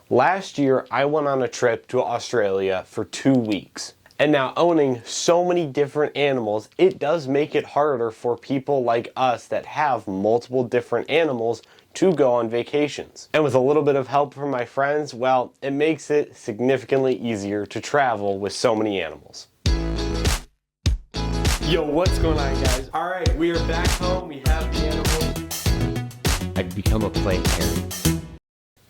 Last year, I went on a trip to Australia for 2 weeks. And now owning so many different animals, it does make it harder for people like us that have multiple different animals to go on vacations. And with a little bit of help from my friends, well, it makes it significantly easier to travel with so many animals. Yo, what's going on, guys? All right, we are back home. We have the animals. I'd become a plant parent.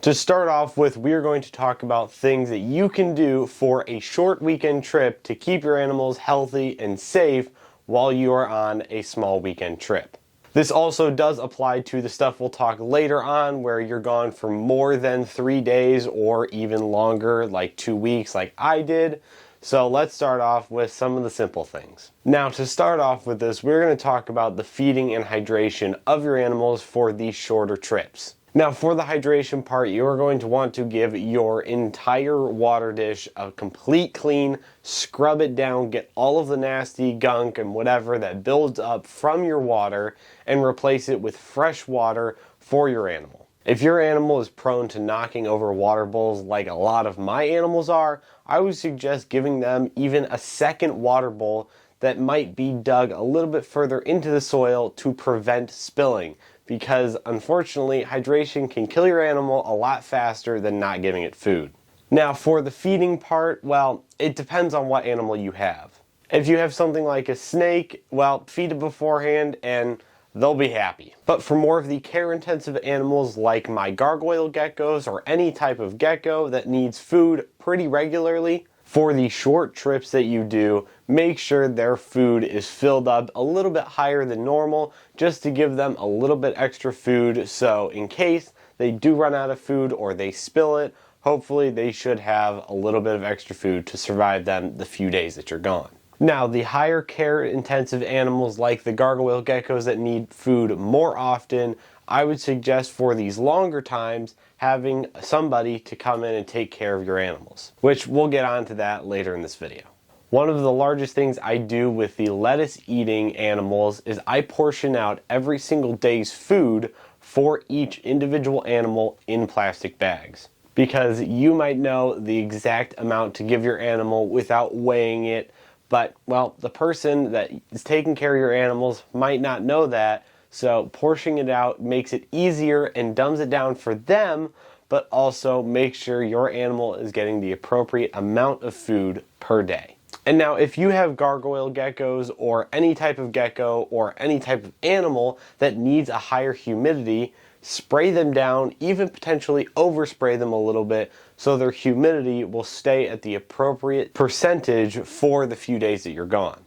To start off with, we are going to talk about things that you can do for a short weekend trip to keep your animals healthy and safe while you are on a small weekend trip. This also does apply to the stuff we'll talk later on where you're gone for more than 3 days or even longer, like 2 weeks like I did. So let's start off with some of the simple things. Now, to start off with this, we're going to talk about the feeding and hydration of your animals for these shorter trips. Now, for the hydration part, you're going to want to give your entire water dish a complete clean, scrub it down, get all of the nasty gunk and whatever that builds up from your water, and replace it with fresh water for your animal. If your animal is prone to knocking over water bowls like a lot of my animals are, I would suggest giving them even a second water bowl that might be dug a little bit further into the soil to prevent spilling. Because unfortunately, hydration can kill your animal a lot faster than not giving it food. Now, for the feeding part, well, it depends on what animal you have. If you have something like a snake, well, feed it beforehand and they'll be happy. But for more of the care-intensive animals like my gargoyle geckos or any type of gecko that needs food pretty regularly, for the short trips that you do, make sure their food is filled up a little bit higher than normal just to give them a little bit extra food, so in case they do run out of food or they spill it, hopefully they should have a little bit of extra food to survive them the few days that you're gone. Now, the higher care intensive animals like the gargoyle geckos that need food more often, I would suggest for these longer times having somebody to come in and take care of your animals, which we'll get onto that later in this video. One of the largest things I do with the lettuce eating animals is I portion out every single day's food for each individual animal in plastic bags. Because you might know the exact amount to give your animal without weighing it, but well, the person that is taking care of your animals might not know that. So portioning it out makes it easier and dumbs it down for them, but also makes sure your animal is getting the appropriate amount of food per day. And now if you have gargoyle geckos or any type of gecko or any type of animal that needs a higher humidity, spray them down, even potentially overspray them a little bit so their humidity will stay at the appropriate percentage for the few days that you're gone.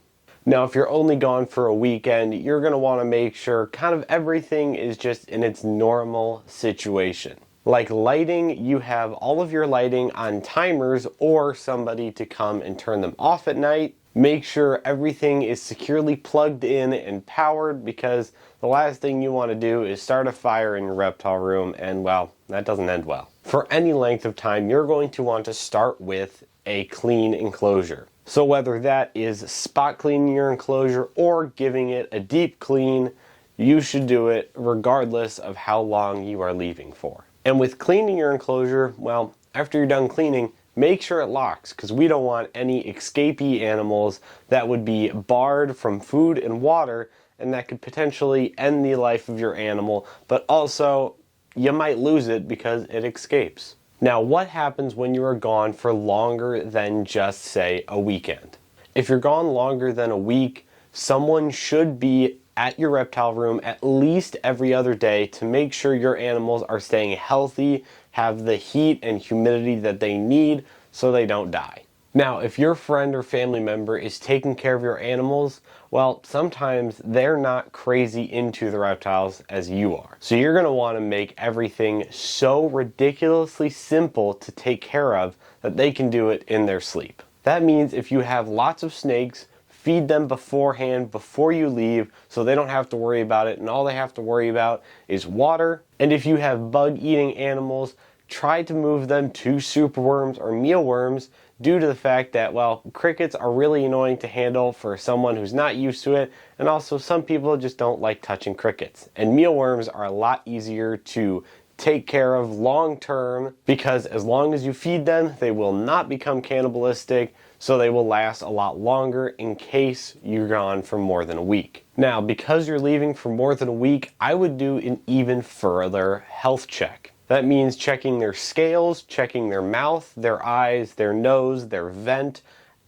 Now, if you're only gone for a weekend, you're going to want to make sure kind of everything is just in its normal situation. Like lighting, you have all of your lighting on timers or somebody to come and turn them off at night. Make sure everything is securely plugged in and powered, because the last thing you want to do is start a fire in your reptile room and, well, that doesn't end well. For any length of time, you're going to want to start with a clean enclosure. So whether that is spot cleaning your enclosure or giving it a deep clean, you should do it regardless of how long you are leaving for. And with cleaning your enclosure, well, after you're done cleaning, make sure it locks, because we don't want any escapee animals that would be barred from food and water, and that could potentially end the life of your animal, but also you might lose it because it escapes. Now, what happens when you are gone for longer than just, say, a weekend? If you're gone longer than a week, someone should be at your reptile room at least every other day to make sure your animals are staying healthy, have the heat and humidity that they need so they don't die. Now, if your friend or family member is taking care of your animals, well, sometimes they're not crazy into the reptiles as you are. So you're going to want to make everything so ridiculously simple to take care of that they can do it in their sleep. That means if you have lots of snakes, feed them beforehand before you leave so they don't have to worry about it, and all they have to worry about is water. And if you have bug-eating animals, try to move them to superworms or mealworms, due to the fact that, well, crickets are really annoying to handle for someone who's not used to it, and also some people just don't like touching crickets. And mealworms are a lot easier to take care of long term, because as long as you feed them, they will not become cannibalistic, so they will last a lot longer in case you're gone for more than a week. Now, because you're leaving for more than a week, I would do an even further health check. That means checking their scales, checking their mouth, their eyes, their nose, their vent,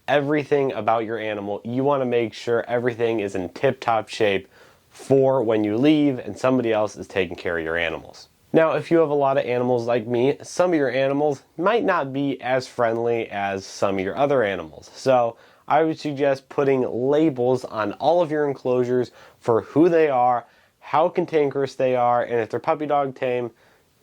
everything about your animal. You want to make sure everything is in tip-top shape for when you leave and somebody else is taking care of your animals. Now, if you have a lot of animals like me, some of your animals might not be as friendly as some of your other animals. So I would suggest putting labels on all of your enclosures for who they are, how cantankerous they are, and if they're puppy dog tame,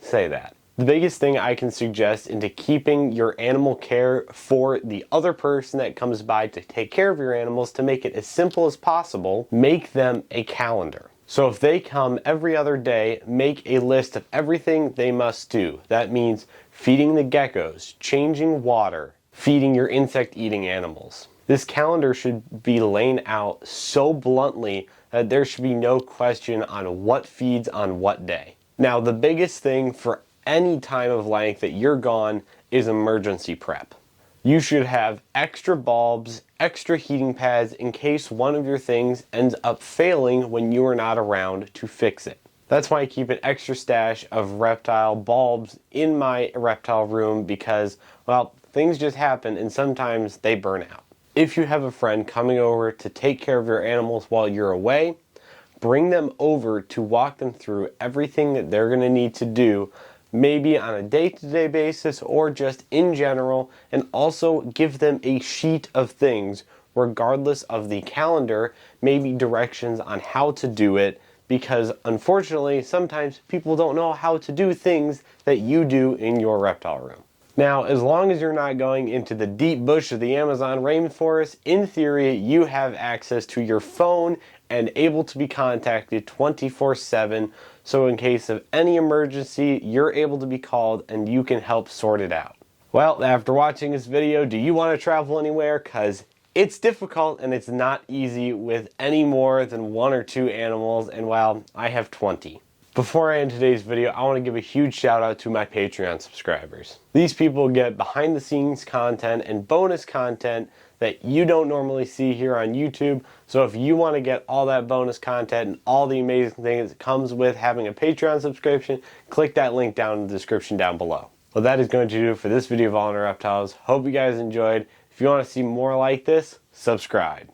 say that. The biggest thing I can suggest into keeping your animal care for the other person that comes by to take care of your animals, to make it as simple as possible, make them a calendar. So if they come every other day, make a list of everything they must do. That means feeding the geckos, changing water, feeding your insect-eating animals. This calendar should be laid out so bluntly that there should be no question on what feeds on what day. Now, the biggest thing for any time of length that you're gone is emergency prep. You should have extra bulbs, extra heating pads in case one of your things ends up failing when you are not around to fix it. That's why I keep an extra stash of reptile bulbs in my reptile room, because, well, things just happen and sometimes they burn out. If you have a friend coming over to take care of your animals while you're away, bring them over to walk them through everything that they're going to need to do, maybe on a day-to-day basis or just in general, and also give them a sheet of things regardless of the calendar, maybe directions on how to do it, because unfortunately sometimes people don't know how to do things that you do in your reptile room. Now, as long as you're not going into the deep bush of the Amazon rainforest, in theory you have access to your phone and able to be contacted 24/7, so in case of any emergency, you're able to be called and you can help sort it out. Well, after watching this video, do you want to travel anywhere? Because it's difficult and it's not easy with any more than 1 or 2 animals, and well, I have 20. Before I end today's video, I want to give a huge shout out to my Patreon subscribers. These people get behind the scenes content and bonus content that you don't normally see here on YouTube. So if you want to get all that bonus content and all the amazing things that comes with having a Patreon subscription, click that link down in the description down below. Well, that is going to do it for this video of All in Reptiles. Hope you guys enjoyed. If you want to see more like this, subscribe.